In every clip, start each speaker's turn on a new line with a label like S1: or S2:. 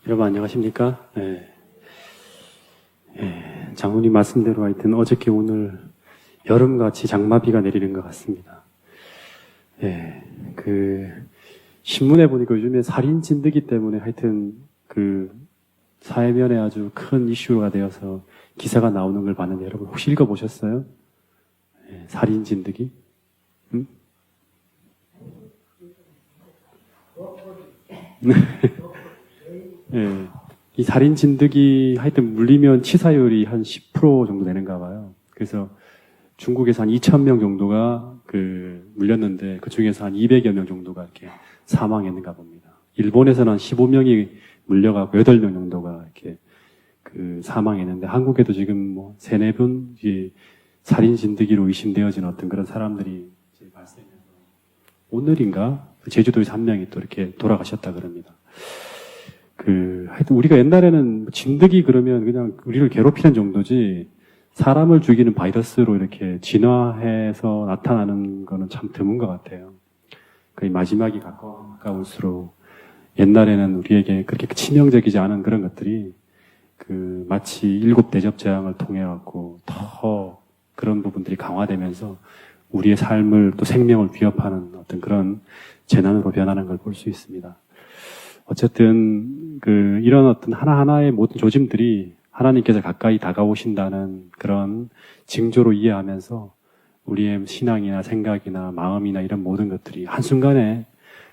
S1: 여러분 안녕하십니까? 네. 장로님 말씀대로 하여튼 어저께 오늘 여름같이 장마비가 내리는 것 같습니다. 신문에 보니까 요즘에 살인 진드기 때문에 하여튼 사회면에 아주 큰 이슈가 되어서 기사가 나오는 걸 봤는데 여러분 혹시 읽어보셨어요? 살인 진드기? 응? 이 살인 진드기 하여튼 물리면 치사율이 한 10% 정도 되는가 봐요. 그래서 중국에서 한 2,000명 정도가 물렸는데 그 중에서 한 200여 명 정도가 이렇게 사망했는가 봅니다. 일본에서는 한 15명이 물려가고 8명 정도가 이렇게 사망했는데 한국에도 지금 뭐 3-4분 살인 진드기로 의심되어진 어떤 그런 사람들이 이제 발생해서 오늘인가 제주도에서 한 명이 또 이렇게 돌아가셨다 그럽니다. 하여튼 우리가 옛날에는 진드기 그러면 그냥 우리를 괴롭히는 정도지 사람을 죽이는 바이러스로 이렇게 진화해서 나타나는 거는 참 드문 것 같아요. 거의 마지막이 가까울수록 옛날에는 우리에게 그렇게 치명적이지 않은 그런 것들이 마치 7 대접재앙을 통해 갖고 더 그런 부분들이 강화되면서 우리의 삶을 또 생명을 위협하는 어떤 그런 재난으로 변하는 걸 볼 수 있습니다. 어쨌든 이런 어떤 하나하나의 모든 조짐들이 하나님께서 가까이 다가오신다는 그런 징조로 이해하면서 우리의 신앙이나 생각이나 마음이나 이런 모든 것들이 한순간에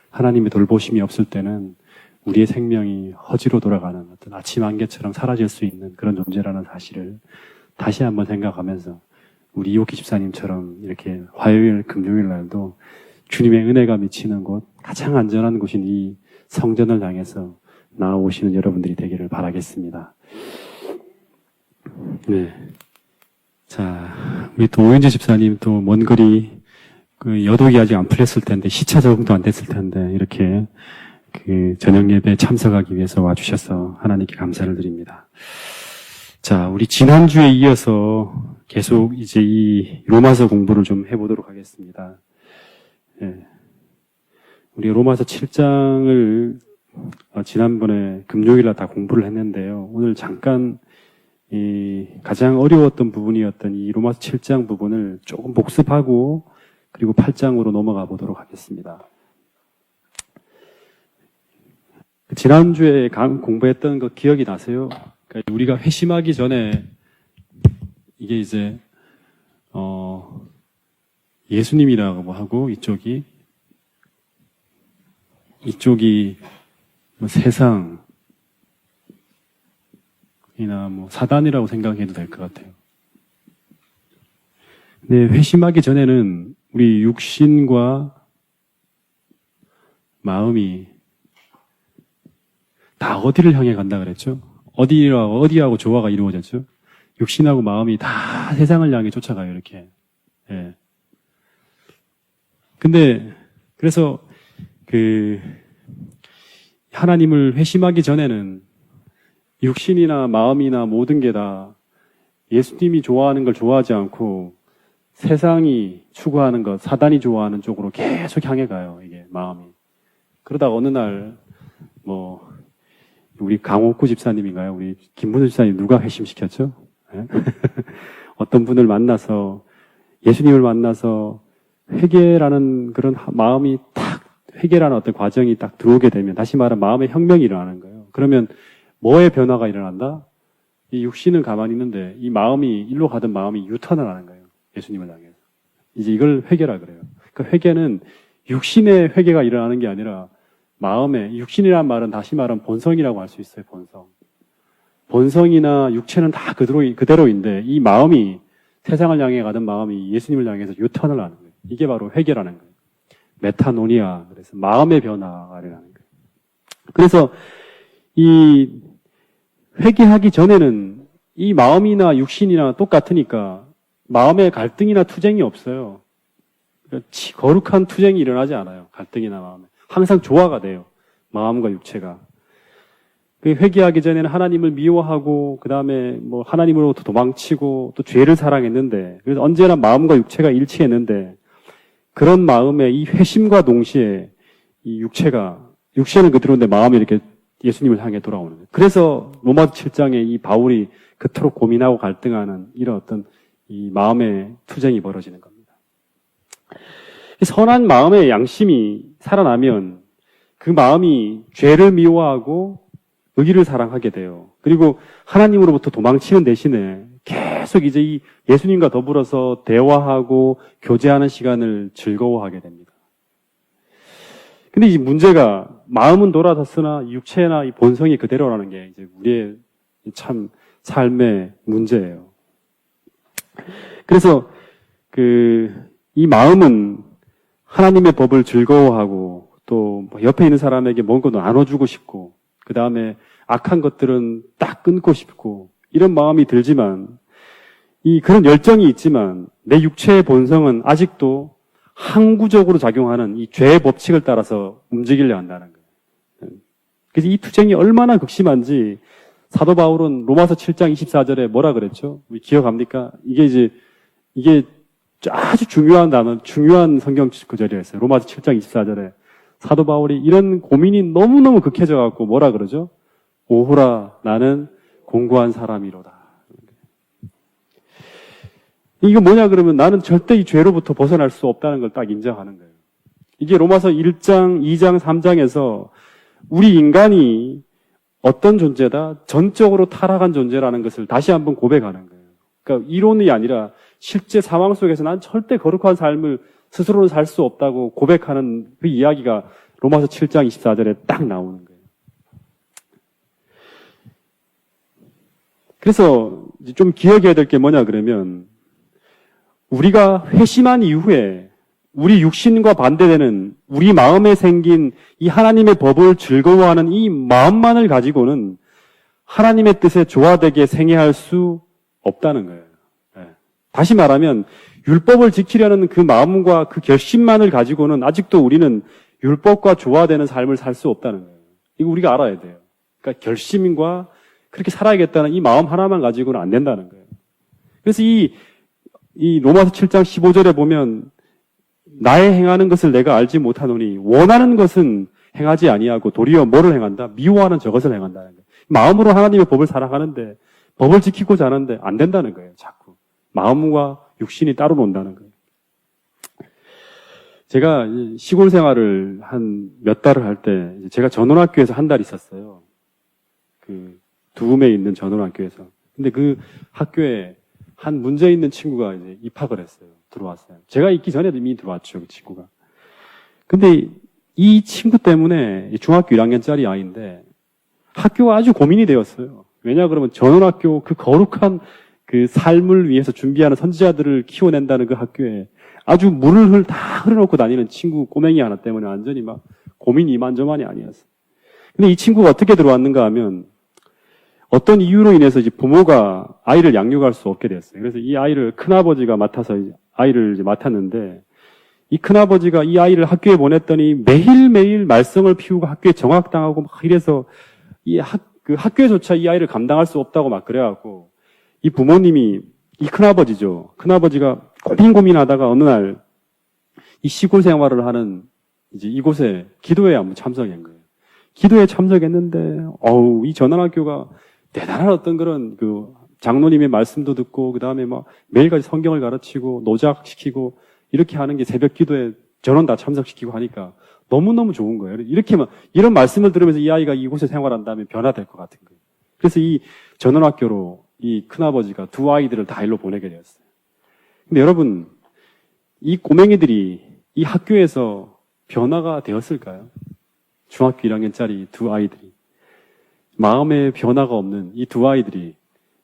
S1: 하나님의 돌보심이 없을 때는 우리의 생명이 허지로 돌아가는 어떤 아침 안개처럼 사라질 수 있는 그런 존재라는 사실을 다시 한번 생각하면서 우리 이옥기 집사님처럼 이렇게 화요일, 금요일 날도 주님의 은혜가 미치는 곳, 가장 안전한 곳인 이 성전을 향해서 나아오시는 여러분들이 되기를 바라겠습니다. 네. 자, 우리 또 오윤재 집사님 또 먼 거리, 여독이 아직 안 풀렸을 텐데, 시차 적응도 안 됐을 텐데, 이렇게 저녁 예배에 참석하기 위해서 와주셔서 하나님께 감사를 드립니다. 자, 우리 지난주에 이어서 계속 이제 이 로마서 공부를 좀 해보도록 하겠습니다. 예. 우리 로마서 7장을 지난번에 금요일날 다 공부를 했는데요. 오늘 잠깐 가장 어려웠던 부분이었던 이 로마서 7장 부분을 조금 복습하고 그리고 8장으로 넘어가 보도록 하겠습니다. 지난주에 공부했던 거 기억이 나세요? 그러니까 우리가 회심하기 전에 이게 이제 예수님이라고 하고 이쪽이 뭐 세상이나 뭐 사단이라고 생각해도 될 것 같아요. 근데 회심하기 전에는 우리 육신과 마음이 다 어디를 향해 간다 그랬죠? 어디하고 조화가 이루어졌죠? 육신하고 마음이 다 세상을 향해 쫓아가요, 이렇게. 예. 근데, 그래서, 하나님을 회심하기 전에는 육신이나 마음이나 모든 게 다 예수님이 좋아하는 걸 좋아하지 않고 세상이 추구하는 것, 사단이 좋아하는 쪽으로 계속 향해 가요, 이게, 마음이. 그러다가 어느 날, 우리 강옥구 집사님인가요? 우리 김문수 집사님 누가 회심시켰죠? 네? 어떤 분을 만나서, 예수님을 만나서 회개라는 그런 마음이 회개라는 어떤 과정이 딱 들어오게 되면, 다시 말하면 마음의 혁명이 일어나는 거예요. 그러면 뭐의 변화가 일어난다? 이 육신은 가만히 있는데, 이 마음이, 일로 가던 마음이 유턴을 하는 거예요. 예수님을 향해서. 이제 이걸 회개라 그래요. 그러니까 회개는 육신의 회개가 일어나는 게 아니라, 마음의, 육신이란 말은 다시 말하면 본성이라고 할 수 있어요, 본성. 본성이나 육체는 다 그대로인데, 이 마음이, 세상을 향해 가던 마음이 예수님을 향해서 유턴을 하는 거예요. 이게 바로 회개라는 거예요. 메타노니아, 그래서 마음의 변화가 일어나는 거예요. 그래서 이 회개하기 전에는 이 마음이나 육신이나 똑같으니까 마음의 갈등이나 투쟁이 없어요. 그러니까 거룩한 투쟁이 일어나지 않아요. 갈등이나 마음에. 항상 조화가 돼요. 마음과 육체가. 회개하기 전에는 하나님을 미워하고 그 다음에 하나님으로부터 도망치고 또 죄를 사랑했는데, 그래서 언제나 마음과 육체가 일치했는데, 그런 마음에 이 회심과 동시에 이 육체는 그대로인데 마음이 이렇게 예수님을 향해 돌아오는 거예요. 그래서 로마서 7장에 이 바울이 그토록 고민하고 갈등하는 이런 어떤 이 마음의 투쟁이 벌어지는 겁니다. 선한 마음의 양심이 살아나면 그 마음이 죄를 미워하고 의를 사랑하게 돼요. 그리고 하나님으로부터 도망치는 대신에 계속 이제 이 예수님과 더불어서 대화하고 교제하는 시간을 즐거워하게 됩니다. 근데 이 문제가 마음은 돌아섰으나 육체나 이 본성이 그대로라는 게 이제 우리의 참 삶의 문제예요. 그래서 이 마음은 하나님의 법을 즐거워하고 또 옆에 있는 사람에게 뭔가 나눠주고 싶고 그 다음에 악한 것들은 딱 끊고 싶고 이런 마음이 들지만 그런 열정이 있지만 내 육체의 본성은 아직도 항구적으로 작용하는 이 죄의 법칙을 따라서 움직이려 한다는 거예요. 그래서 이 투쟁이 얼마나 극심한지 사도 바울은 로마서 7장 24절에 뭐라 그랬죠? 기억합니까? 이게 아주 중요한 단어, 중요한 성경 구절이었어요. 로마서 7장 24절에 사도 바울이 이런 고민이 너무너무 극해져 갖고 뭐라 그러죠? 오호라 나는 공고한 사람이로다. 이거 뭐냐 그러면 나는 절대 이 죄로부터 벗어날 수 없다는 걸 딱 인정하는 거예요. 이게 로마서 1장, 2장, 3장에서 우리 인간이 어떤 존재다? 전적으로 타락한 존재라는 것을 다시 한번 고백하는 거예요. 그러니까 이론이 아니라 실제 상황 속에서 난 절대 거룩한 삶을 스스로는 살 수 없다고 고백하는 그 이야기가 로마서 7장 24절에 딱 나오는 거예요. 그래서 좀 기억해야 될 게 뭐냐 그러면 우리가 회심한 이후에 우리 육신과 반대되는 우리 마음에 생긴 이 하나님의 법을 즐거워하는 이 마음만을 가지고는 하나님의 뜻에 조화되게 생애할 수 없다는 거예요. 다시 말하면 율법을 지키려는 그 마음과 그 결심만을 가지고는 아직도 우리는 율법과 조화되는 삶을 살 수 없다는 거예요. 이거 우리가 알아야 돼요. 그러니까 결심과 그렇게 살아야겠다는 이 마음 하나만 가지고는 안 된다는 거예요. 그래서 이 로마서 7장 15절에 보면 나의 행하는 것을 내가 알지 못하노니 원하는 것은 행하지 아니하고 도리어 뭐를 행한다? 미워하는 저것을 행한다는 거예요. 마음으로 하나님의 법을 살아가는데 법을 지키고자 하는데 안 된다는 거예요. 자꾸. 마음과 육신이 따로 논다는 거예요. 제가 시골 생활을 한 몇 달을 할 때 제가 전원학교에서 한 달 있었어요. 두음에 있는 전원학교에서. 근데 그 학교에 한 문제 있는 친구가 이제 입학을 했어요. 들어왔어요. 제가 있기 전에도 이미 들어왔죠, 그 친구가. 근데 이 친구 때문에 중학교 1학년짜리 아이인데 학교가 아주 고민이 되었어요. 왜냐 그러면 전원학교 그 거룩한 그 삶을 위해서 준비하는 선지자들을 키워낸다는 그 학교에 아주 물을 다 흘려놓고 다니는 친구 꼬맹이 하나 때문에 완전히 막 고민이 이만저만이 아니었어요. 근데 이 친구가 어떻게 들어왔는가 하면 어떤 이유로 인해서 이제 부모가 아이를 양육할 수 없게 됐어요. 그래서 이 아이를 큰아버지가 맡아서 아이를 이제 맡았는데 이 큰아버지가 이 아이를 학교에 보냈더니 매일매일 말썽을 피우고 학교에 정학당하고 막 이래서 그 학교에조차 이 아이를 감당할 수 없다고 막 그래갖고 이 부모님이 이 큰아버지죠. 큰아버지가 고민하다가 어느 날 이 시골 생활을 하는 이제 이곳에 기도회에 한번 참석한 거예요. 기도회에 참석했는데 이 전원학교가 대단한 어떤 그런 그 장로님의 말씀도 듣고 그 다음에 막 매일같이 성경을 가르치고 노작시키고 이렇게 하는 게 새벽 기도에 전원 다 참석시키고 하니까 너무너무 좋은 거예요. 이런 말씀을 들으면서 이 아이가 이곳에 생활한다면 변화될 것 같은 거예요. 그래서 이 전원학교로 이 큰아버지가 두 아이들을 다 일로 보내게 되었어요. 근데 여러분, 이 꼬맹이들이 이 학교에서 변화가 되었을까요? 중학교 1학년짜리 두 아이들이. 마음의 변화가 없는 이 두 아이들이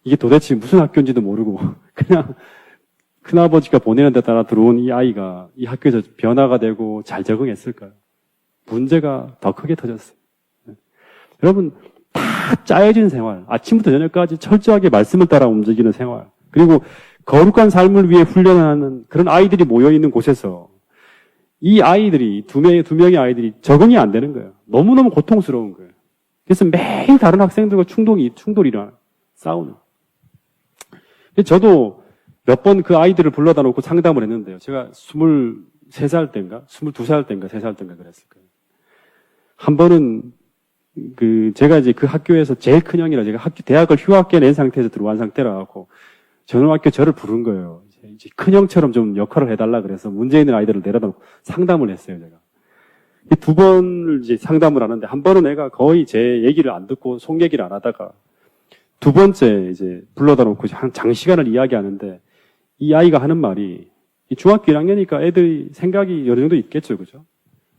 S1: 이게 도대체 무슨 학교인지도 모르고 그냥 큰아버지가 보내는 데 따라 들어온 이 아이가 이 학교에서 변화가 되고 잘 적응했을까요? 문제가 더 크게 터졌어요. 여러분, 다 짜여진 생활, 아침부터 저녁까지 철저하게 말씀을 따라 움직이는 생활, 그리고 거룩한 삶을 위해 훈련하는 그런 아이들이 모여있는 곳에서 이 아이들이, 두 명의 아이들이 적응이 안 되는 거예요. 너무너무 고통스러운 거예요. 그래서 매일 다른 학생들과 충돌이 일어나요. 싸우는. 저도 몇 번 그 아이들을 불러다 놓고 상담을 했는데요. 제가 23살 때인가, 22살 때인가, 3살 때인가 그랬을 거예요. 한 번은 제가 이제 그 학교에서 제일 큰 형이라 제가 대학을 휴학계 낸 상태에서 들어온 상태라 갖고 전원학교 저를 부른 거예요. 이제 큰 형처럼 좀 역할을 해달라 그래서 문제 있는 아이들을 내려다 놓고 상담을 했어요, 제가. 두 번을 이제 상담을 하는데 한 번은 애가 거의 제 얘기를 안 듣고 속 얘기를 안 하다가 두 번째 이제 불러다 놓고 한 장시간을 이야기하는데 이 아이가 하는 말이 이 중학교 1학년이니까 애들이 생각이 어느 정도 있겠죠, 그죠?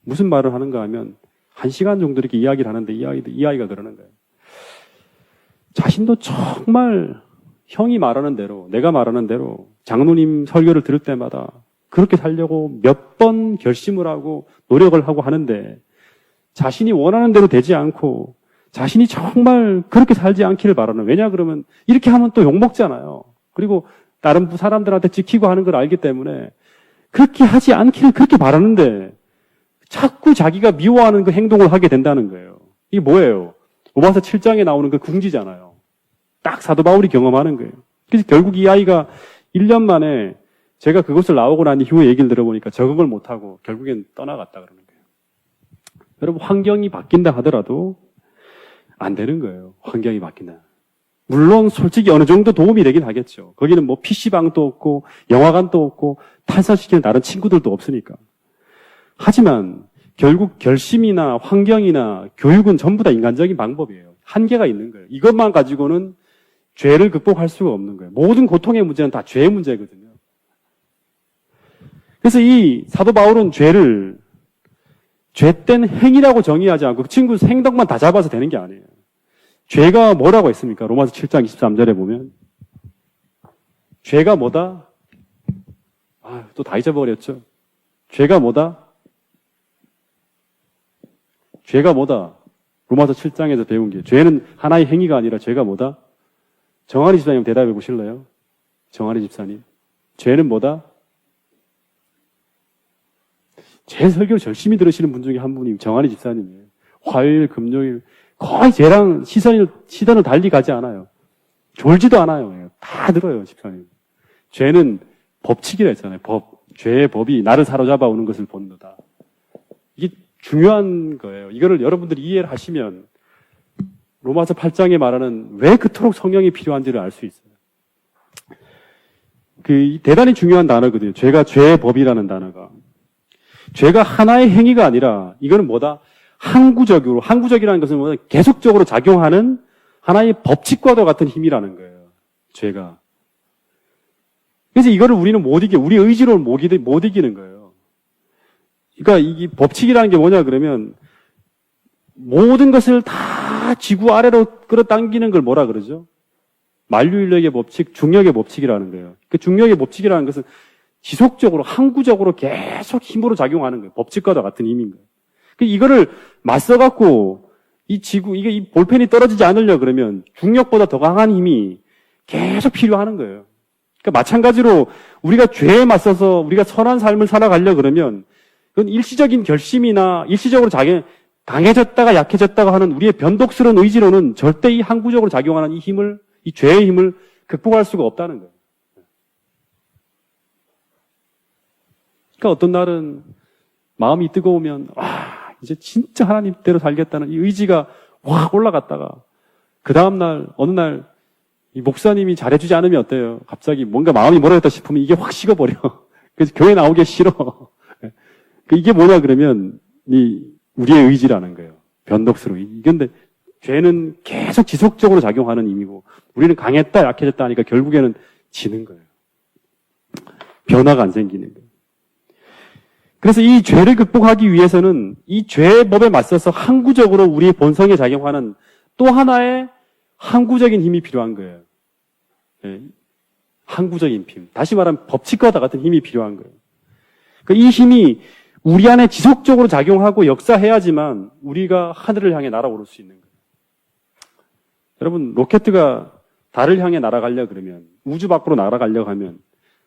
S1: 무슨 말을 하는가 하면 1시간 정도 이렇게 이야기를 하는데 이 아이가 그러는 거예요. 자신도 정말 형이 말하는 대로, 내가 말하는 대로 장로님 설교를 들을 때마다 그렇게 살려고 몇 번 결심을 하고 노력을 하고 하는데 자신이 원하는 대로 되지 않고 자신이 정말 그렇게 살지 않기를 바라는. 왜냐 그러면 이렇게 하면 또 욕먹잖아요. 그리고 다른 사람들한테 찍히고 하는 걸 알기 때문에 그렇게 하지 않기를 그렇게 바라는데 자꾸 자기가 미워하는 그 행동을 하게 된다는 거예요. 이게 뭐예요? 로마서 7장에 나오는 그 궁지잖아요. 딱 사도 바울이 경험하는 거예요. 그래서 결국 이 아이가 1년 만에 제가 그것을 나오고 난 이후에 얘기를 들어보니까 적응을 못하고 결국엔 떠나갔다 그러는 거예요. 여러분, 환경이 바뀐다 하더라도 안 되는 거예요. 환경이 바뀐다. 물론 솔직히 어느 정도 도움이 되긴 하겠죠. 거기는 뭐 PC방도 없고 영화관도 없고 탄산시키는 다른 친구들도 없으니까. 하지만 결국 결심이나 환경이나 교육은 전부 다 인간적인 방법이에요. 한계가 있는 거예요. 이것만 가지고는 죄를 극복할 수가 없는 거예요. 모든 고통의 문제는 다 죄의 문제거든요. 그래서 이 사도 바울은 죄를 죄된 행위라고 정의하지 않고 그 친구 행동만 다 잡아서 되는 게 아니에요. 죄가 뭐라고 했습니까? 로마서 7장 23절에 보면 죄가 뭐다? 또 다 잊어버렸죠. 죄가 뭐다? 죄가 뭐다? 로마서 7장에서 배운 게 죄는 하나의 행위가 아니라 죄가 뭐다? 정한이 집사님 대답해 보실래요? 정한이 집사님. 죄는 뭐다? 제 설교를 열심히 들으시는 분 중에 한 분이 정한이 집사님이에요. 화요일, 금요일 거의 쟤랑 시선을 달리 가지 않아요. 졸지도 않아요. 다 들어요, 집사님. 죄는 법칙이라 했잖아요. 죄의 법이 나를 사로잡아 오는 것을 본노다. 이게 중요한 거예요. 이거를 여러분들이 이해를 하시면 로마서 8장에 말하는 왜 그토록 성령이 필요한지를 알 수 있어요. 대단히 중요한 단어거든요. 죄가 죄의 법이라는 단어가. 죄가 하나의 행위가 아니라 이거는 뭐다? 항구적이라는 것은 뭐다? 계속적으로 작용하는 하나의 법칙과도 같은 힘이라는 거예요. 죄가. 그래서 이거를 우리는 못 이겨. 우리 의지로는 못 이기는 거예요. 그러니까 이 법칙이라는 게 뭐냐 그러면 모든 것을 다 지구 아래로 끌어당기는 걸 뭐라 그러죠? 만유인력의 법칙, 중력의 법칙이라는 거예요. 그 중력의 법칙이라는 것은 지속적으로, 항구적으로 계속 힘으로 작용하는 거예요. 법칙과도 같은 힘인 거예요. 이거를 맞서갖고, 이 볼펜이 떨어지지 않으려 그러면 중력보다 더 강한 힘이 계속 필요하는 거예요. 그러니까 마찬가지로 우리가 죄에 맞서서 우리가 선한 삶을 살아가려 그러면 그건 일시적인 결심이나 일시적으로 강해졌다가 약해졌다가 하는 우리의 변덕스러운 의지로는 절대 이 항구적으로 작용하는 이 죄의 힘을 극복할 수가 없다는 거예요. 그러니까 어떤 날은 마음이 뜨거우면 이제 진짜 하나님대로 살겠다는 이 의지가 확 올라갔다가 그 다음날 어느 날 이 목사님이 잘해주지 않으면 어때요? 갑자기 뭔가 마음이 멀어졌다 싶으면 이게 확 식어버려. 그래서 교회 나오기 싫어. 이게 뭐냐 그러면 우리의 의지라는 거예요. 변덕스러워. 근데 죄는 계속 지속적으로 작용하는 힘이고 우리는 강했다 약해졌다 하니까 결국에는 지는 거예요. 변화가 안 생기는 거예요. 그래서 이 죄를 극복하기 위해서는 이 죄의 법에 맞서서 항구적으로 우리의 본성에 작용하는 또 하나의 항구적인 힘이 필요한 거예요. 네. 항구적인 힘. 다시 말하면 법칙과 같은 힘이 필요한 거예요. 그러니까 이 힘이 우리 안에 지속적으로 작용하고 역사해야지만 우리가 하늘을 향해 날아오를 수 있는 거예요. 여러분, 로켓가 달을 향해 날아가려 그러면, 우주 밖으로 날아가려고 하면,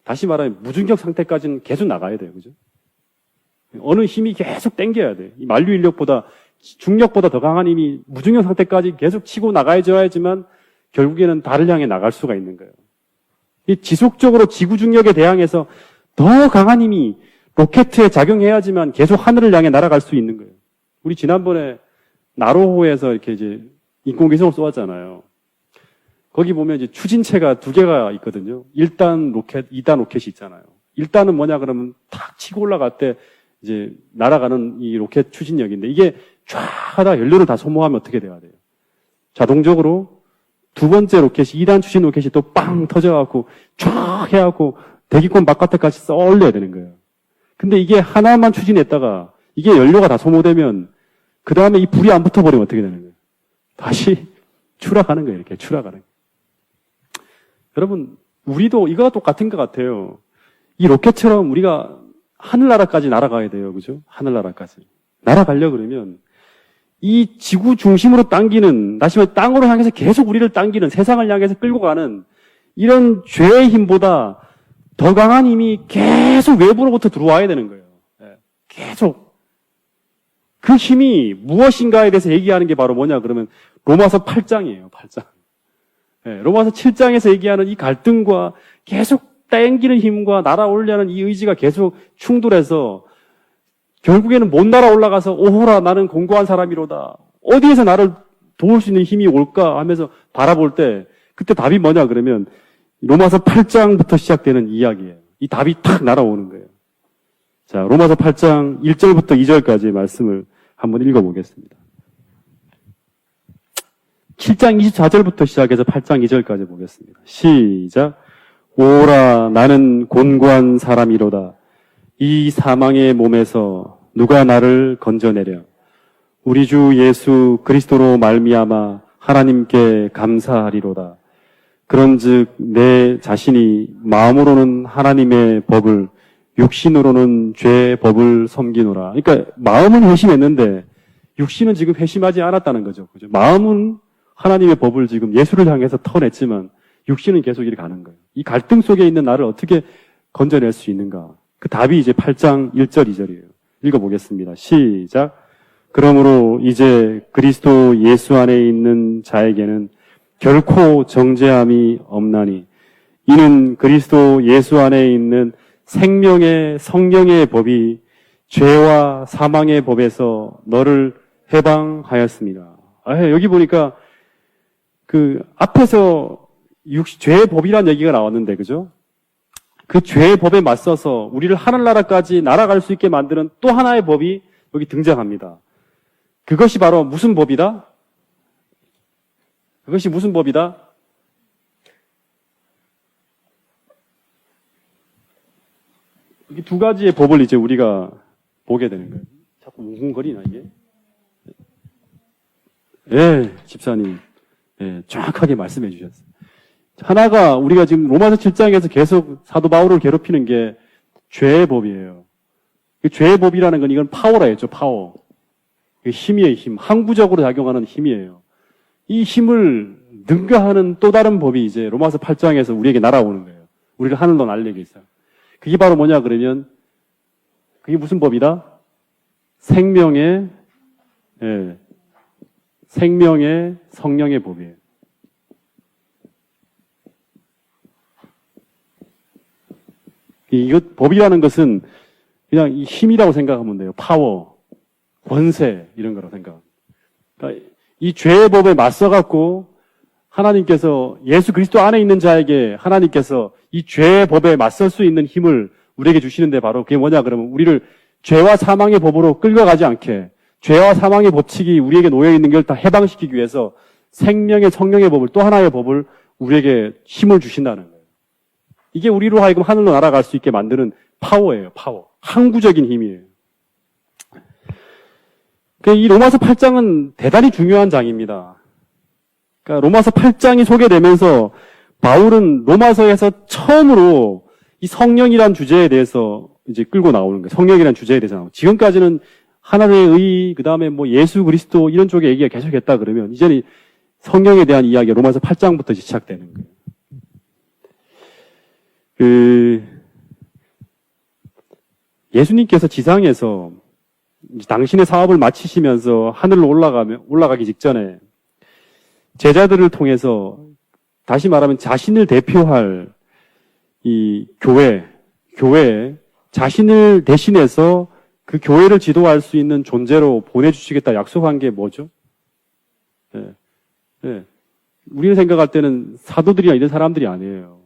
S1: 다시 말하면 무중력 상태까지는 계속 나가야 돼요. 그죠? 어느 힘이 계속 당겨야 돼. 이 만류 인력보다, 중력보다 더 강한 힘이 무중력 상태까지 계속 치고 나가야지만 결국에는 달을 향해 나갈 수가 있는 거예요. 이 지속적으로 지구 중력에 대항해서 더 강한 힘이 로켓에 작용해야지만 계속 하늘을 향해 날아갈 수 있는 거예요. 우리 지난번에 나로호에서 이렇게 이제 인공위성을 쏘았잖아요. 거기 보면 이제 추진체가 두 개가 있거든요. 1단 로켓, 2단 로켓이 있잖아요. 1단은 뭐냐 그러면 탁 치고 올라갈 때 이제 날아가는 이 로켓 추진력인데 이게 쫙 하다가 연료를 다 소모하면 어떻게 돼야 돼요? 자동적으로 두 번째 로켓이 2단 추진 로켓이 또 빵 터져갖고 쫙 해갖고 대기권 바깥에까지 써 올려야 되는 거예요. 근데 이게 하나만 추진했다가 이게 연료가 다 소모되면 그 다음에 이 불이 안 붙어버리면 어떻게 되는 거예요? 다시 추락하는 거예요. 이렇게 추락하는 거예요. 여러분, 우리도 이거와 똑같은 것 같아요. 이 로켓처럼 우리가 하늘나라까지 날아가야 돼요. 그죠? 하늘나라까지. 날아가려 그러면 이 지구 중심으로 당기는, 다시 말해 땅으로 향해서 계속 우리를 당기는, 세상을 향해서 끌고 가는 이런 죄의 힘보다 더 강한 힘이 계속 외부로부터 들어와야 되는 거예요. 계속. 그 힘이 무엇인가에 대해서 얘기하는 게 바로 뭐냐 그러면 로마서 8장이에요. 8장. 로마서 7장에서 얘기하는 이 갈등과 계속 땡기는 힘과 날아오려는 이 의지가 계속 충돌해서 결국에는 못 날아올라가서 오호라 나는 공고한 사람이로다. 어디에서 나를 도울 수 있는 힘이 올까 하면서 바라볼 때 그때 답이 뭐냐 그러면 로마서 8장부터 시작되는 이야기예요. 이 답이 탁 날아오는 거예요. 자, 로마서 8장 1절부터 2절까지의 말씀을 한번 읽어보겠습니다. 7장 24절부터 시작해서 8장 2절까지 보겠습니다. 시작. 오라 나는 곤고한 사람이로다. 이 사망의 몸에서 누가 나를 건져내려. 우리 주 예수 그리스도로 말미암아 하나님께 감사하리로다. 그런즉 내 자신이 마음으로는 하나님의 법을 육신으로는 죄의 법을 섬기노라. 그러니까 마음은 회심했는데 육신은 지금 회심하지 않았다는 거죠. 그죠? 마음은 하나님의 법을 지금 예수를 향해서 터냈지만 육신은 계속 이렇게 가는 거예요. 이 갈등 속에 있는 나를 어떻게 건져낼 수 있는가? 그 답이 이제 8장 1절 2절이에요. 읽어보겠습니다. 시작. 그러므로 이제 그리스도 예수 안에 있는 자에게는 결코 정죄함이 없나니 이는 그리스도 예수 안에 있는 생명의 성령의 법이 죄와 사망의 법에서 너를 해방하였습니다. 여기 보니까 그 앞에서 죄의 법이라는 얘기가 나왔는데 그죠? 그 죄의 법에 맞서서 우리를 하늘나라까지 날아갈 수 있게 만드는 또 하나의 법이 여기 등장합니다. 그것이 바로 무슨 법이다? 그것이 무슨 법이다? 이 두 가지의 법을 이제 우리가 보게 되는 거예요. 자꾸 웅웅거리나 이게? 예, 집사님. 예, 정확하게 말씀해 주셨어요. 하나가 우리가 지금 로마서 7장에서 계속 사도 바울을 괴롭히는 게 죄의 법이에요. 죄의 법이라는 건 이건 파워라 했죠, 파워. 힘이에요, 힘. 항구적으로 작용하는 힘이에요. 이 힘을 능가하는 또 다른 법이 이제 로마서 8장에서 우리에게 날아오는 거예요. 우리를 하늘로 날리기 위해서. 그게 바로 뭐냐 그러면 그게 무슨 법이다? 생명의 성령의 법이에요. 이것 법이라는 것은 그냥 이 힘이라고 생각하면 돼요. 파워, 권세 이런 거라고 생각합니다. 그러니까 이 죄의 법에 맞서갖고 하나님께서 예수 그리스도 안에 있는 자에게 하나님께서 이 죄의 법에 맞설 수 있는 힘을 우리에게 주시는데 바로 그게 뭐냐 그러면 우리를 죄와 사망의 법으로 끌려가지 않게 죄와 사망의 법칙이 우리에게 놓여있는 걸 다 해방시키기 위해서 생명의 성령의 법을 또 하나의 법을 우리에게 힘을 주신다는 거예요. 이게 우리로 하여금 하늘로 날아갈 수 있게 만드는 파워예요. 파워. 항구적인 힘이에요. 이 로마서 8장은 대단히 중요한 장입니다. 그러니까 로마서 8장이 소개되면서 바울은 로마서에서 처음으로 이 성령이란 주제에 대해서 이제 끌고 나오는 거예요. 성령이란 주제에 대해서 나오고 지금까지는 하나님의 의, 그 다음에 뭐 예수 그리스도 이런 쪽에 얘기가 계속했다 그러면 이제는 성령에 대한 이야기가 로마서 8장부터 시작되는 거예요. 예수님께서 지상에서 당신의 사업을 마치시면서 하늘로 올라가기 직전에 제자들을 통해서 다시 말하면 자신을 대표할 이 교회에 자신을 대신해서 그 교회를 지도할 수 있는 존재로 보내주시겠다 약속한 게 뭐죠? 예. 예. 우리가 생각할 때는 사도들이나 이런 사람들이 아니에요.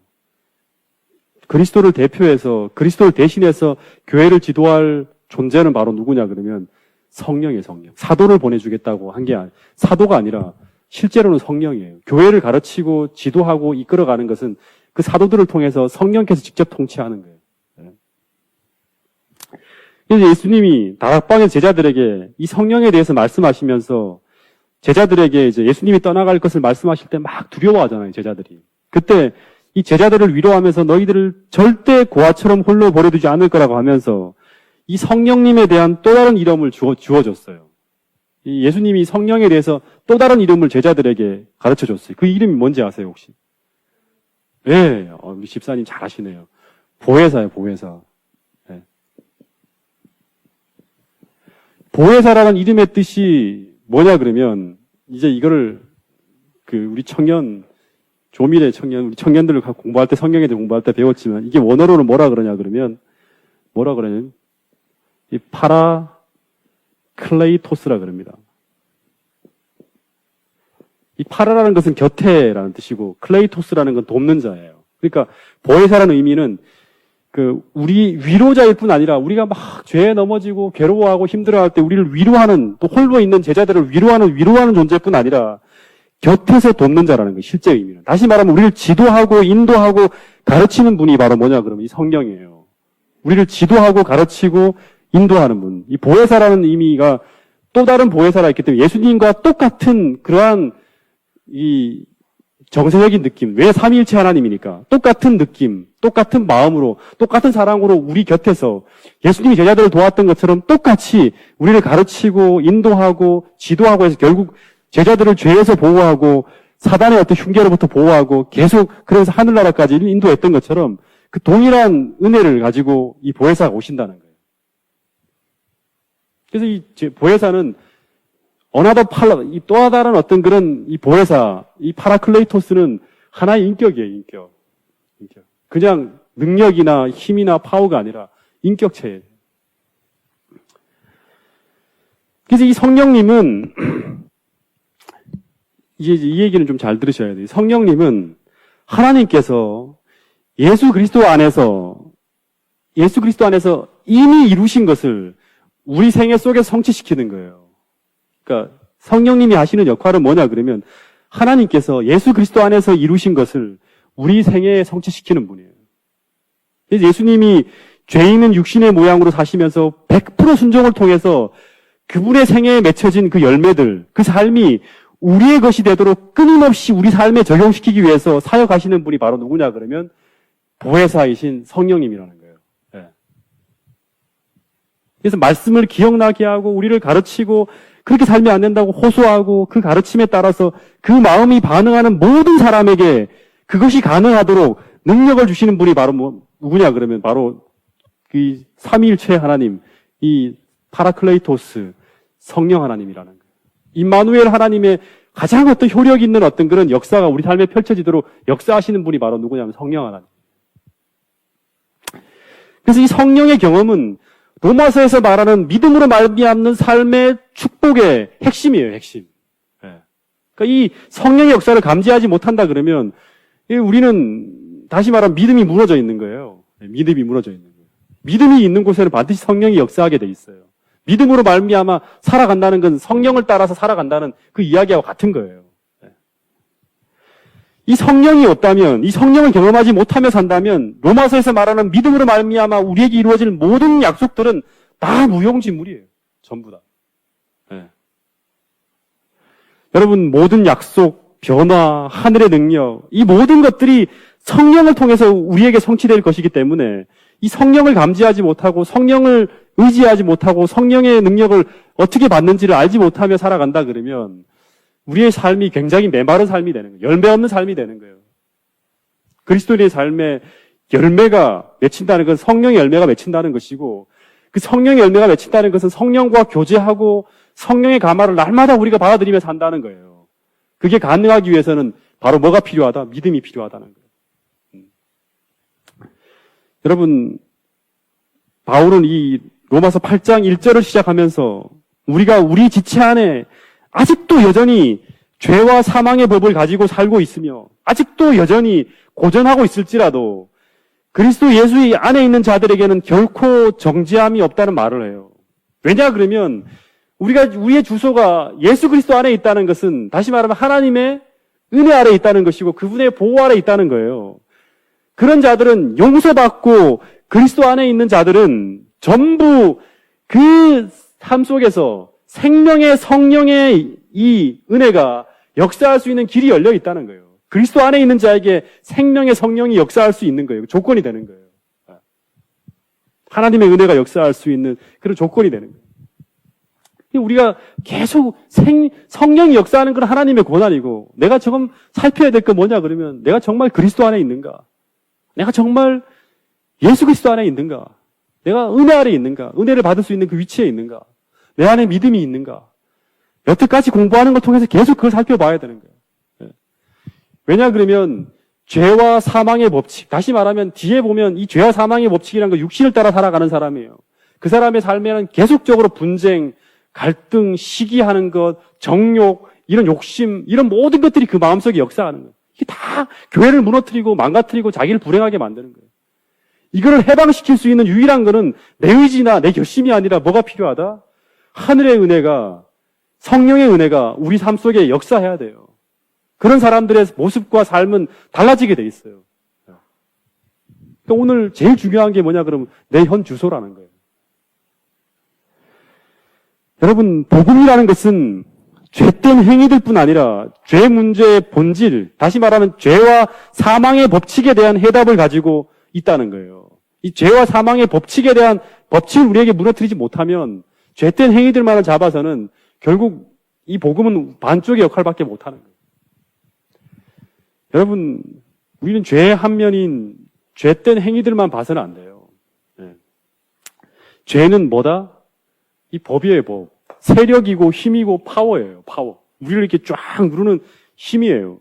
S1: 그리스도를 대표해서, 그리스도를 대신해서 교회를 지도할 존재는 바로 누구냐 그러면 성령이에요, 성령. 사도를 보내주겠다고 한 게 사도가 아니라 실제로는 성령이에요. 교회를 가르치고 지도하고 이끌어가는 것은 그 사도들을 통해서 성령께서 직접 통치하는 거예요. 그래서 예수님이 다락방의 제자들에게 이 성령에 대해서 말씀하시면서 제자들에게 이제 예수님이 떠나갈 것을 말씀하실 때 막 두려워하잖아요, 제자들이. 그때 이 제자들을 위로하면서 너희들을 절대 고아처럼 홀로 버려두지 않을 거라고 하면서 이 성령님에 대한 또 다른 이름을 주어줬어요. 이 예수님이 성령에 대해서 또 다른 이름을 제자들에게 가르쳐 줬어요. 그 이름이 뭔지 아세요, 혹시? 예, 우리 집사님 잘 아시네요. 보혜사예요, 보혜사. 예. 보혜사라는 이름의 뜻이 뭐냐 그러면 이제 이거를 우리 청년 조미래 청년 우리 청년들을 공부할 때 성경에 대해 공부할 때 배웠지만 이게 원어로는 뭐라 그러냐 그러면 뭐라 그러냐면 이 파라클레이토스라 그럽니다. 이 파라라는 것은 곁에라는 뜻이고 클레이토스라는 건 돕는 자예요. 그러니까 보혜사라는 의미는 우리 위로자일 뿐 아니라 우리가 막 죄에 넘어지고 괴로워하고 힘들어할 때 우리를 위로하는 또 홀로 있는 제자들을 위로하는 존재뿐 아니라 곁에서 돕는 자라는 거예요. 실제 의미는. 다시 말하면 우리를 지도하고 인도하고 가르치는 분이 바로 뭐냐 그러면 이 성령이에요. 우리를 지도하고 가르치고 인도하는 분. 이 보혜사라는 의미가 또 다른 보혜사라 있기 때문에 예수님과 똑같은 그러한 이 정서적인 느낌. 왜 삼위일체 하나님이니까. 똑같은 느낌, 똑같은 마음으로, 똑같은 사랑으로 우리 곁에서 예수님이 제자들을 도왔던 것처럼 똑같이 우리를 가르치고 인도하고 지도하고 해서 결국 제자들을 죄에서 보호하고 사단의 어떤 흉계로부터 보호하고 계속 그래서 하늘나라까지 인도했던 것처럼 그 동일한 은혜를 가지고 이 보혜사가 오신다는 거예요. 그래서 이 보혜사는 또 다른 어떤 그런 이 보혜사, 이 파라클레이토스는 하나의 인격이에요, 인격. 그냥 능력이나 힘이나 파워가 아니라 인격체예요. 그래서 이 성령님은 이제 이 얘기는 좀 잘 들으셔야 돼요. 성령님은 하나님께서 예수 그리스도 안에서 이미 이루신 것을 우리 생애 속에 성취시키는 거예요. 그러니까 성령님이 하시는 역할은 뭐냐 그러면 하나님께서 예수 그리스도 안에서 이루신 것을 우리 생애에 성취시키는 분이에요. 그래서 예수님이 죄 있는 육신의 모양으로 사시면서 100% 순종을 통해서 그분의 생애에 맺혀진 그 열매들, 그 삶이 우리의 것이 되도록 끊임없이 우리 삶에 적용시키기 위해서 사역하시는 분이 바로 누구냐 그러면 보혜사이신 성령님이라는 거예요. 네. 그래서 말씀을 기억나게 하고 우리를 가르치고 그렇게 살면 안 된다고 호소하고 그 가르침에 따라서 그 마음이 반응하는 모든 사람에게 그것이 가능하도록 능력을 주시는 분이 바로 누구냐 그러면 바로 그 삼위일체 하나님, 이 파라클레이토스 성령 하나님이라는 거예요. 임마누엘 하나님의 가장 어떤 효력 있는 어떤 그런 역사가 우리 삶에 펼쳐지도록 역사하시는 분이 바로 누구냐면 성령 하나님. 그래서 이 성령의 경험은 로마서에서 말하는 믿음으로 말미암는 삶의 축복의 핵심이에요, 핵심. 네. 그러니까 이 성령의 역사를 감지하지 못한다 그러면 우리는 다시 말하면 믿음이 무너져 있는 거예요. 믿음이 무너져 있는 거예요. 믿음이 있는 곳에는 반드시 성령이 역사하게 돼 있어요. 믿음으로 말미암아 살아간다는 건 성령을 따라서 살아간다는 그 이야기와 같은 거예요. 이 성령이 없다면, 이 성령을 경험하지 못하며 산다면 로마서에서 말하는 믿음으로 말미암아 우리에게 이루어질 모든 약속들은 다 무용지물이에요. 전부 다. 네. 여러분 모든 약속, 변화, 하늘의 능력 이 모든 것들이 성령을 통해서 우리에게 성취될 것이기 때문에 이 성령을 감지하지 못하고 성령을 의지하지 못하고 성령의 능력을 어떻게 받는지를 알지 못하며 살아간다 그러면 우리의 삶이 굉장히 메마른 삶이 되는 거예요. 열매 없는 삶이 되는 거예요. 그리스도인의 삶에 열매가 맺힌다는 건 성령의 열매가 맺힌다는 것이고 그 성령의 열매가 맺힌다는 것은 성령과 교제하고 성령의 감화를 날마다 우리가 받아들이며 산다는 거예요. 그게 가능하기 위해서는 바로 뭐가 필요하다? 믿음이 필요하다는 거예요. 여러분 바울은 이 로마서 8장 1절을 시작하면서 우리가 우리 지체 안에 아직도 여전히 죄와 사망의 법을 가지고 살고 있으며 아직도 여전히 고전하고 있을지라도 그리스도 예수 안에 있는 자들에게는 결코 정죄함이 없다는 말을 해요. 왜냐 그러면 우리의 주소가 예수 그리스도 안에 있다는 것은 다시 말하면 하나님의 은혜 아래 있다는 것이고 그분의 보호 아래 있다는 거예요. 그런 자들은 용서받고 그리스도 안에 있는 자들은 전부 그 삶 속에서 생명의 성령의 이 은혜가 역사할 수 있는 길이 열려 있다는 거예요. 그리스도 안에 있는 자에게 생명의 성령이 역사할 수 있는 거예요. 조건이 되는 거예요. 하나님의 은혜가 역사할 수 있는 그런 조건이 되는 거예요. 우리가 계속 성령이 역사하는 건 하나님의 권한이고 내가 조금 살펴야 될 건 뭐냐 그러면 내가 정말 그리스도 안에 있는가? 내가 정말 예수 그리스도 안에 있는가? 내가 은혜 아래 있는가? 은혜를 받을 수 있는 그 위치에 있는가? 내 안에 믿음이 있는가? 여태까지 공부하는 걸 통해서 계속 그걸 살펴봐야 되는 거예요. 왜냐 그러면 죄와 사망의 법칙, 다시 말하면 뒤에 보면 이 죄와 사망의 법칙이라는 거 육신을 따라 살아가는 사람이에요. 그 사람의 삶에는 계속적으로 분쟁, 갈등, 시기하는 것, 정욕, 이런 욕심, 이런 모든 것들이 그 마음속에 역사하는 거예요. 이게 다 교회를 무너뜨리고 망가뜨리고 자기를 불행하게 만드는 거예요. 이거를 해방시킬 수 있는 유일한 거는 내 의지나 내 결심이 아니라 뭐가 필요하다? 하늘의 은혜가, 성령의 은혜가 우리 삶 속에 역사해야 돼요. 그런 사람들의 모습과 삶은 달라지게 돼 있어요. 그러니까 오늘 제일 중요한 게 뭐냐 그러면 내 현 주소라는 거예요. 여러분, 복음이라는 것은 죄된 행위들뿐 아니라 죄 문제의 본질, 다시 말하면 죄와 사망의 법칙에 대한 해답을 가지고 있다는 거예요. 이 죄와 사망의 법칙에 대한 법칙을 우리에게 무너뜨리지 못하면 죄된 행위들만을 잡아서는 결국 이 복음은 반쪽의 역할밖에 못하는 거예요. 여러분, 우리는 죄의 한 면인 죄된 행위들만 봐서는 안 돼요. 네. 죄는 뭐다? 이 법이에요, 법. 세력이고 힘이고 파워예요, 파워. 우리를 이렇게 쫙 누르는 힘이에요.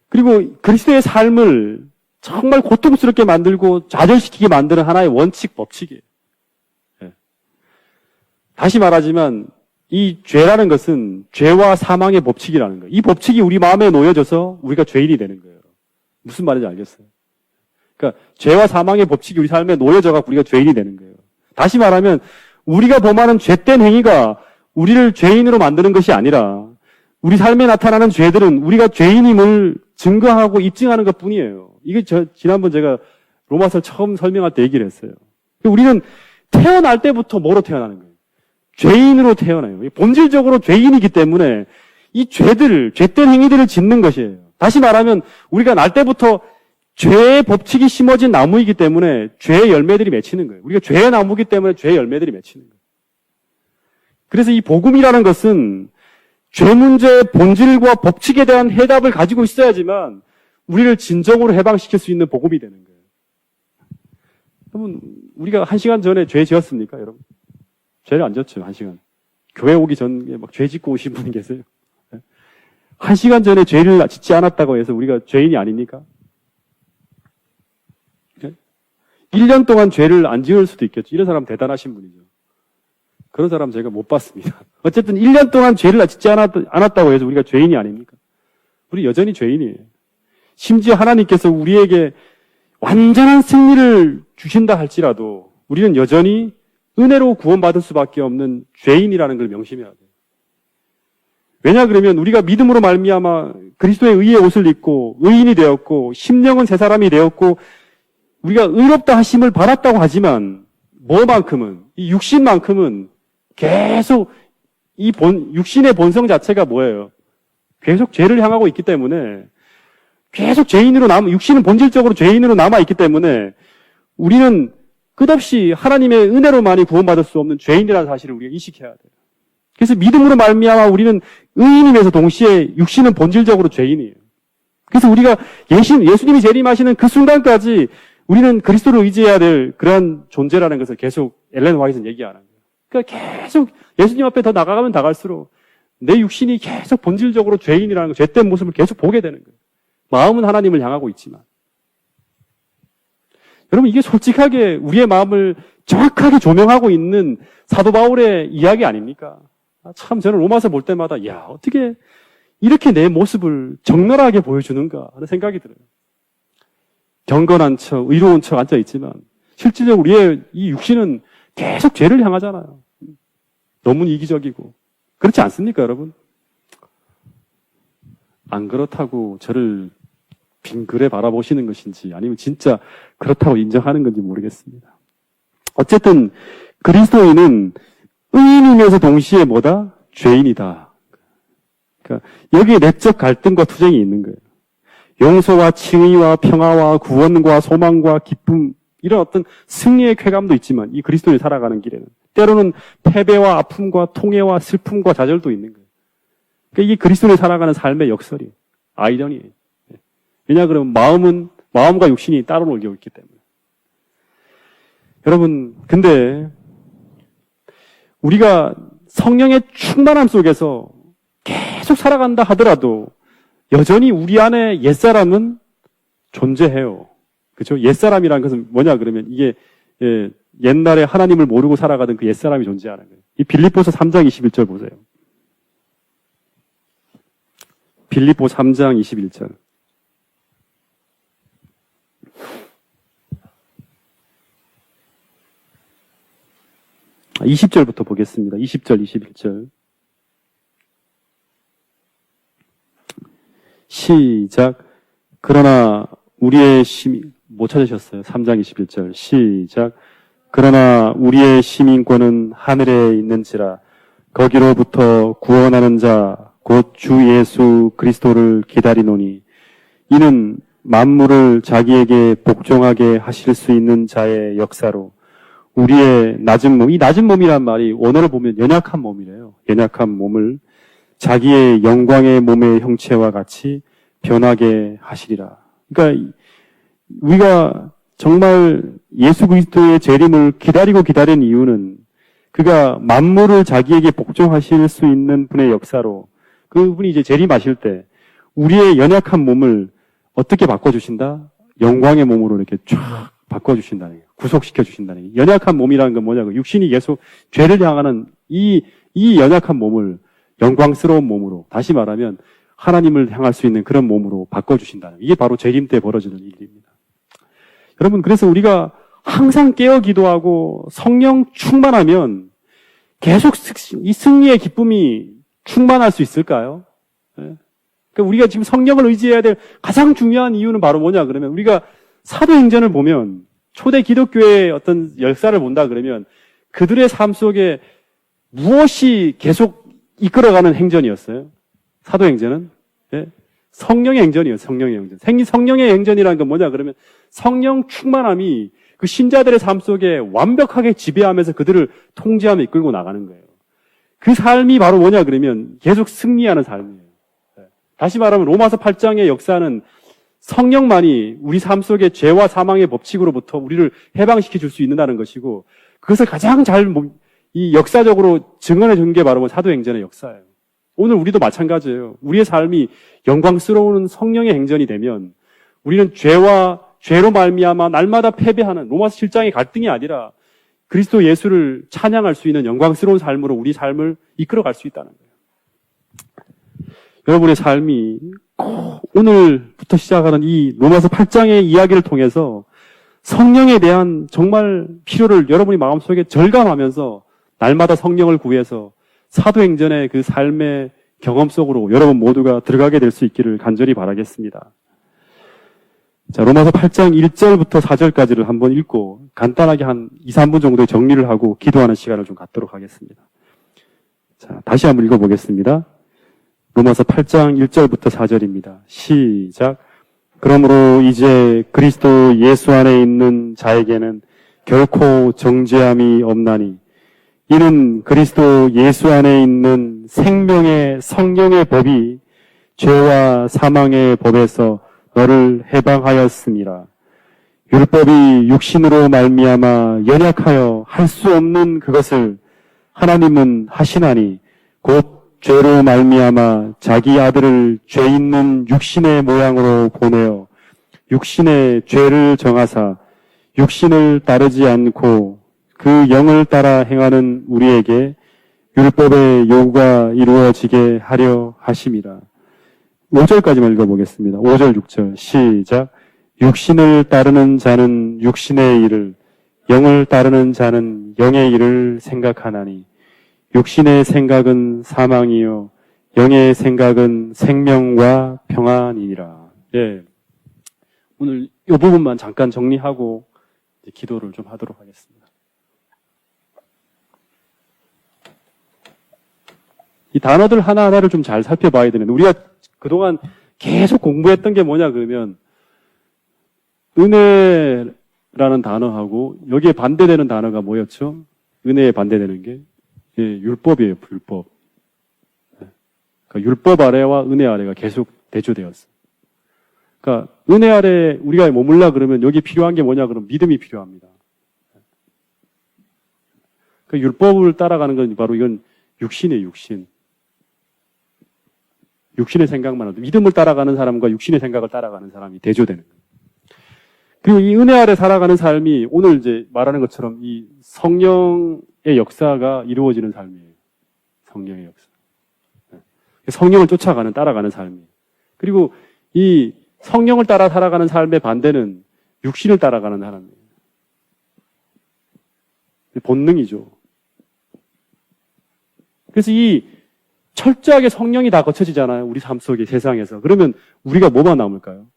S1: 그리고 그리스도의 삶을 정말 고통스럽게 만들고 좌절시키게 만드는 하나의 원칙, 법칙이에요. 네. 다시 말하지만 이 죄라는 것은 죄와 사망의 법칙이라는 거예요. 이 법칙이 우리 마음에 놓여져서 우리가 죄인이 되는 거예요. 무슨 말인지 알겠어요? 그러니까 죄와 사망의 법칙이 우리 삶에 놓여져서 우리가 죄인이 되는 거예요. 다시 말하면 우리가 범하는 죄된 행위가 우리를 죄인으로 만드는 것이 아니라 우리 삶에 나타나는 죄들은 우리가 죄인임을 증거하고 입증하는 것뿐이에요. 이게 지난번 제가 로마서 처음 설명할 때 얘기를 했어요. 우리는 태어날 때부터 뭐로 태어나는 거예요? 죄인으로 태어나요. 본질적으로 죄인이기 때문에 이 죄된 행위들을 짓는 것이에요. 다시 말하면 우리가 날 때부터 죄의 법칙이 심어진 나무이기 때문에 죄의 열매들이 맺히는 거예요. 우리가 죄의 나무이기 때문에 죄의 열매들이 맺히는 거예요. 그래서 이 복음이라는 것은 죄 문제의 본질과 법칙에 대한 해답을 가지고 있어야지만 우리를 진정으로 해방시킬 수 있는 복음이 되는 거예요. 여러분, 우리가 1시간 전에 죄 지었습니까, 여러분? 죄를 안 졌죠, 1시간. 교회 오기 전에 막 죄 짓고 오신 분이 계세요. 1시간 전에 죄를 짓지 않았다고 해서 우리가 죄인이 아닙니까? 1년 동안 죄를 안 지을 수도 있겠죠. 이런 사람 대단하신 분이죠. 그런 사람 제가 못 봤습니다. 어쨌든 1년 동안 죄를 짓지 않았다고 해서 우리가 죄인이 아닙니까? 우리 여전히 죄인이에요. 심지어 하나님께서 우리에게 완전한 승리를 주신다 할지라도 우리는 여전히 은혜로 구원받을 수밖에 없는 죄인이라는 걸 명심해야 돼요. 왜냐 그러면 우리가 믿음으로 말미암아 그리스도의 의의 옷을 입고 의인이 되었고 심령은 새 사람이 되었고 우리가 의롭다 하심을 받았다고 하지만 뭐만큼은 이 육신만큼은 계속 이 육신의 본성 자체가 뭐예요? 계속 죄를 향하고 있기 때문에 계속 죄인으로 육신은 본질적으로 죄인으로 남아있기 때문에 우리는 끝없이 하나님의 은혜로만이 구원받을 수 없는 죄인이라는 사실을 우리가 인식해야 돼요. 그래서 믿음으로 말미암아 우리는 의인이면서 동시에 육신은 본질적으로 죄인이에요. 그래서 우리가 예수님이 재림하시는 그 순간까지 우리는 그리스도를 의지해야 될 그러한 존재라는 것을 계속 엘렌 화이트는 얘기하는 거예요. 그러니까 계속 예수님 앞에 더 나가가면 나갈수록 내 육신이 계속 본질적으로 죄인이라는 거, 죄된 모습을 계속 보게 되는 거예요. 마음은 하나님을 향하고 있지만. 여러분, 이게 솔직하게 우리의 마음을 정확하게 조명하고 있는 사도 바울의 이야기 아닙니까? 참 저는 로마서 볼 때마다 어떻게 이렇게 내 모습을 적나라하게 보여주는가 하는 생각이 들어요. 경건한 척, 의로운 척 앉아있지만 실질적으로 우리의 이 육신은 계속 죄를 향하잖아요. 너무 이기적이고. 그렇지 않습니까, 여러분? 안 그렇다고 저를 빙그레 바라보시는 것인지 아니면 진짜 그렇다고 인정하는 건지 모르겠습니다. 어쨌든 그리스도인은 의인이면서 동시에 뭐다? 죄인이다. 그러니까 여기에 내적 갈등과 투쟁이 있는 거예요. 용서와 칭의와 평화와 구원과 소망과 기쁨, 이런 어떤 승리의 쾌감도 있지만 이 그리스도인이 살아가는 길에는 때로는 패배와 아픔과 통해와 슬픔과 좌절도 있는 거예요. 그러니까 이게 그리스도인이 살아가는 삶의 역설이에요. 아이러니예요. 왜냐 그러면 마음과 육신이 따로 놀고 있기 때문에. 여러분, 근데 우리가 성령의 충만함 속에서 계속 살아간다 하더라도 여전히 우리 안에 옛사람은 존재해요. 그렇죠? 옛사람이라는 것은 뭐냐 그러면 이게 옛날에 하나님을 모르고 살아가던 그 옛사람이 존재하는 거예요. 이 빌립보서 3장 21절 보세요. 빌립보 3장 21절. 20절부터 보겠습니다. 20절, 21절. 시작. 그러나 우리의 시민, 못 찾으셨어요. 3장 21절. 시작. 그러나 우리의 시민권은 하늘에 있는지라 거기로부터 구원하는 자, 곧 주 예수 그리스도를 기다리노니 이는 만물을 자기에게 복종하게 하실 수 있는 자의 역사로 우리의 낮은 몸, 이 낮은 몸이란 말이 원어를 보면 연약한 몸이래요. 연약한 몸을 자기의 영광의 몸의 형체와 같이 변하게 하시리라. 그러니까 우리가 정말 예수 그리스도의 재림을 기다리고 기다리는 이유는 그가 만물을 자기에게 복종하실 수 있는 분의 역사로 그분이 이제 재림하실 때 우리의 연약한 몸을 어떻게 바꿔주신다? 영광의 몸으로 이렇게 쫙 바꿔주신다는 거예요. 구속시켜 주신다는 거예요. 연약한 몸이라는 건 뭐냐고. 육신이 계속 죄를 향하는 이 연약한 몸을 영광스러운 몸으로, 다시 말하면 하나님을 향할 수 있는 그런 몸으로 바꿔주신다는 거예요. 이게 바로 재림 때 벌어지는 일입니다. 여러분, 그래서 우리가 항상 깨어 기도하고 성령 충만하면 계속 이 승리의 기쁨이 충만할 수 있을까요? 네. 그러니까 우리가 지금 성령을 의지해야 될 가장 중요한 이유는 바로 뭐냐 그러면 우리가 사도행전을 보면 초대 기독교의 어떤 역사를 본다 그러면 그들의 삶 속에 무엇이 계속 이끌어가는 행전이었어요? 사도행전은? 네? 성령의 행전이에요. 성령의 행전. 성령의 행전이라는 건 뭐냐 그러면 성령 충만함이 그 신자들의 삶 속에 완벽하게 지배하면서 그들을 통제하며 이끌고 나가는 거예요. 그 삶이 바로 뭐냐 그러면 계속 승리하는 삶이에요. 다시 말하면 로마서 8장의 역사는 성령만이 우리 삶 속에 죄와 사망의 법칙으로부터 우리를 해방시켜 줄 수 있는다는 것이고 그것을 가장 잘 이 역사적으로 증언해 준 게 바로 사도행전의 역사예요. 오늘 우리도 마찬가지예요. 우리의 삶이 영광스러운 성령의 행전이 되면 우리는 죄로 말미암아 날마다 패배하는 로마서 7장의 갈등이 아니라 그리스도 예수를 찬양할 수 있는 영광스러운 삶으로 우리 삶을 이끌어갈 수 있다는 거예요. 여러분의 삶이 꼭 오늘부터 시작하는 이 로마서 8장의 이야기를 통해서 성령에 대한 정말 필요를 여러분이 마음속에 절감하면서 날마다 성령을 구해서 사도행전의 그 삶의 경험 속으로 여러분 모두가 들어가게 될 수 있기를 간절히 바라겠습니다. 자, 로마서 8장 1절부터 4절까지를 한번 읽고 간단하게 한 2, 3분 정도의 정리를 하고 기도하는 시간을 좀 갖도록 하겠습니다. 자, 다시 한번 읽어보겠습니다. 로마서 8장 1절부터 4절입니다. 시작. 그러므로 이제 그리스도 예수 안에 있는 자에게는 결코 정죄함이 없나니 이는 그리스도 예수 안에 있는 생명의 성령의 법이 죄와 사망의 법에서 너를 해방하였음이라. 율법이 육신으로 말미암아 연약하여 할 수 없는 그것을 하나님은 하시나니 곧 죄로 말미암아 자기 아들을 죄 있는 육신의 모양으로 보내어 육신의 죄를 정하사 육신을 따르지 않고 그 영을 따라 행하는 우리에게 율법의 요구가 이루어지게 하려 하심이라. 5절까지만 읽어보겠습니다. 5절, 6절 시작. 육신을 따르는 자는 육신의 일을, 영을 따르는 자는 영의 일을 생각하나니 육신의 생각은 사망이요 영의 생각은 생명과 평안이니라. 예. 오늘 이 부분만 잠깐 정리하고 기도를 좀 하도록 하겠습니다. 이 단어들 하나하나를 좀 잘 살펴봐야 되는데, 우리가 그동안 계속 공부했던 게 뭐냐 그러면 은혜라는 단어하고 여기에 반대되는 단어가 뭐였죠? 은혜에 반대되는 게 예, 율법이에요. 율법. 그러니까 율법 아래와 은혜 아래가 계속 대조되었어요. 그러니까 은혜 아래 우리가 머물라 그러면 여기 필요한 게 뭐냐 그러면 믿음이 필요합니다. 그러니까 율법을 따라가는 건 바로 이건 육신이에요. 육신. 육신의 생각만 하도 믿음을 따라가는 사람과 육신의 생각을 따라가는 사람이 대조되는 거예요. 그리고 이 은혜 아래 살아가는 삶이 오늘 이제 말하는 것처럼 이 성령의 역사가 이루어지는 삶이에요. 성령의 역사. 성령을 쫓아가는, 따라가는 삶이에요. 그리고 이 성령을 따라 살아가는 삶의 반대는 육신을 따라가는 사람이에요. 본능이죠. 그래서 이 철저하게 성령이 다 거쳐지잖아요. 우리 삶 속에, 세상에서. 그러면 우리가 뭐만 남을까요?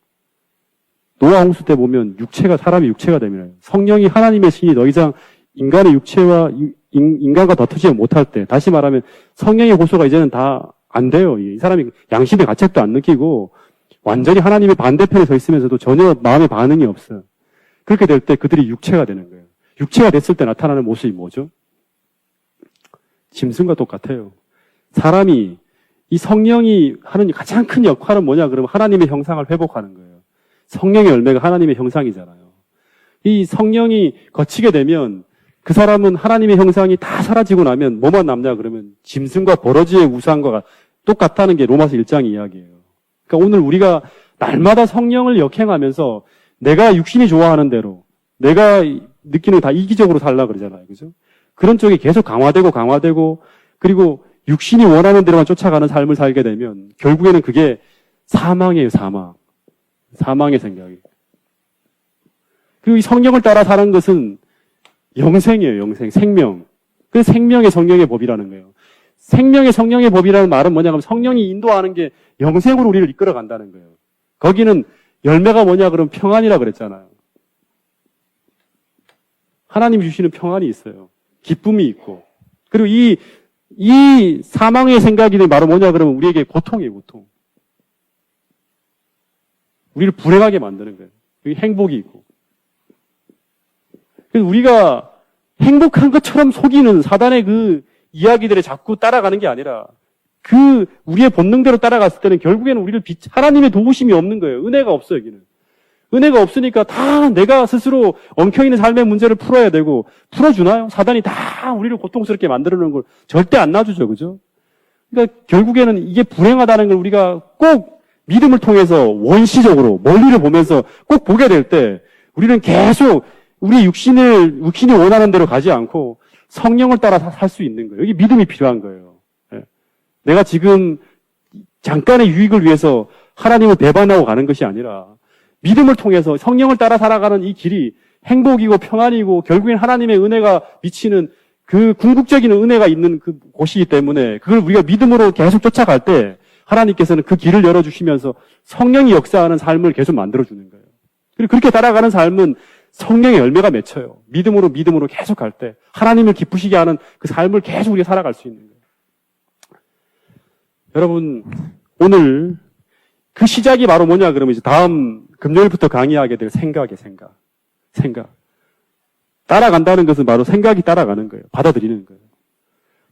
S1: 노아 홍수 때 보면 사람이 육체가 되면 성령이 하나님의 신이 더 이상 인간의 육체와 인간과 더터지 못할 때, 다시 말하면 성령의 호소가 이제는 다 안 돼요. 이 사람이 양심의 가책도 안 느끼고 완전히 하나님의 반대편에 서 있으면서도 전혀 마음의 반응이 없어요. 그렇게 될 때 그들이 육체가 되는 거예요. 육체가 됐을 때 나타나는 모습이 뭐죠? 짐승과 똑같아요. 사람이 이 성령이 하는 가장 큰 역할은 뭐냐 그러면 하나님의 형상을 회복하는 거예요. 성령의 열매가 하나님의 형상이잖아요. 이 성령이 거치게 되면 그 사람은 하나님의 형상이 다 사라지고 나면 뭐만 남냐 그러면 짐승과 버러지의 우상과 똑같다는 게 로마서 1장 이야기예요. 그러니까 오늘 우리가 날마다 성령을 역행하면서 내가 육신이 좋아하는 대로 내가 느끼는 다 이기적으로 살라 그러잖아요. 그죠? 그런 쪽이 계속 강화되고 그리고 육신이 원하는 대로만 쫓아가는 삶을 살게 되면 결국에는 그게 사망이에요. 사망의 생각이. 그리고 이 성령을 따라 사는 것은 영생이에요. 영생, 생명. 그래서 생명의 성령의 법이라는 거예요. 생명의 성령의 법이라는 말은 뭐냐 하면 성령이 인도하는 게 영생으로 우리를 이끌어 간다는 거예요. 거기는 열매가 뭐냐 그러면 평안이라 그랬잖아요. 하나님 주시는 평안이 있어요. 기쁨이 있고. 그리고 이 사망의 생각이 바로 뭐냐 그러면 우리에게 고통이에요. 고통. 우리를 불행하게 만드는 거예요. 여기 행복이 있고. 그래서 우리가 행복한 것처럼 속이는 사단의 그 이야기들에 자꾸 따라가는 게 아니라 우리의 본능대로 따라갔을 때는 결국에는 우리를 하나님의 도우심이 없는 거예요. 은혜가 없어요, 여기는. 은혜가 없으니까 다 내가 스스로 엉켜있는 삶의 문제를 풀어야 되고, 풀어주나요? 사단이 다 우리를 고통스럽게 만들어놓은 걸 절대 안 놔주죠, 그죠? 그러니까 결국에는 이게 불행하다는 걸 우리가 꼭 믿음을 통해서 원시적으로 멀리를 보면서 꼭 보게 될 때, 우리는 계속 우리 육신이 원하는 대로 가지 않고 성령을 따라 살 수 있는 거예요. 여기 믿음이 필요한 거예요. 내가 지금 잠깐의 유익을 위해서 하나님을 배반하고 가는 것이 아니라 믿음을 통해서 성령을 따라 살아가는 이 길이 행복이고 평안이고 결국엔 하나님의 은혜가 미치는 그 궁극적인 은혜가 있는 그 곳이기 때문에 그걸 우리가 믿음으로 계속 쫓아갈 때 하나님께서는 그 길을 열어주시면서 성령이 역사하는 삶을 계속 만들어주는 거예요. 그리고 그렇게 따라가는 삶은 성령의 열매가 맺혀요. 믿음으로 계속 갈 때 하나님을 기쁘시게 하는 그 삶을 계속 우리가 살아갈 수 있는 거예요. 여러분, 오늘 그 시작이 바로 뭐냐 그러면 이제 다음 금요일부터 강의하게 될 생각이에요. 생각. 따라간다는 것은 바로 생각이 따라가는 거예요. 받아들이는 거예요.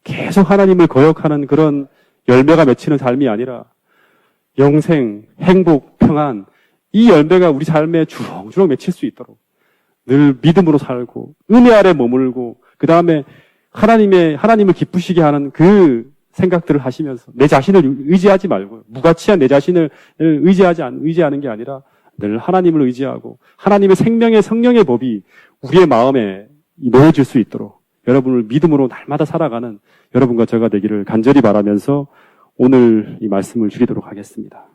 S1: 계속 하나님을 거역하는 그런 열매가 맺히는 삶이 아니라 영생, 행복, 평안 이 열매가 우리 삶에 주렁주렁 맺힐 수 있도록 늘 믿음으로 살고 은혜 아래 머물고 그 다음에 하나님을 기쁘시게 하는 그 생각들을 하시면서 내 자신을 의지하지 말고 무가치한 내 자신을 의지하는 게 아니라 늘 하나님을 의지하고 하나님의 생명의 성령의 법이 우리의 마음에 놓여질 수 있도록 여러분을 믿음으로 날마다 살아가는 여러분과 저가 되기를 간절히 바라면서 오늘 이 말씀을 줄이도록 하겠습니다.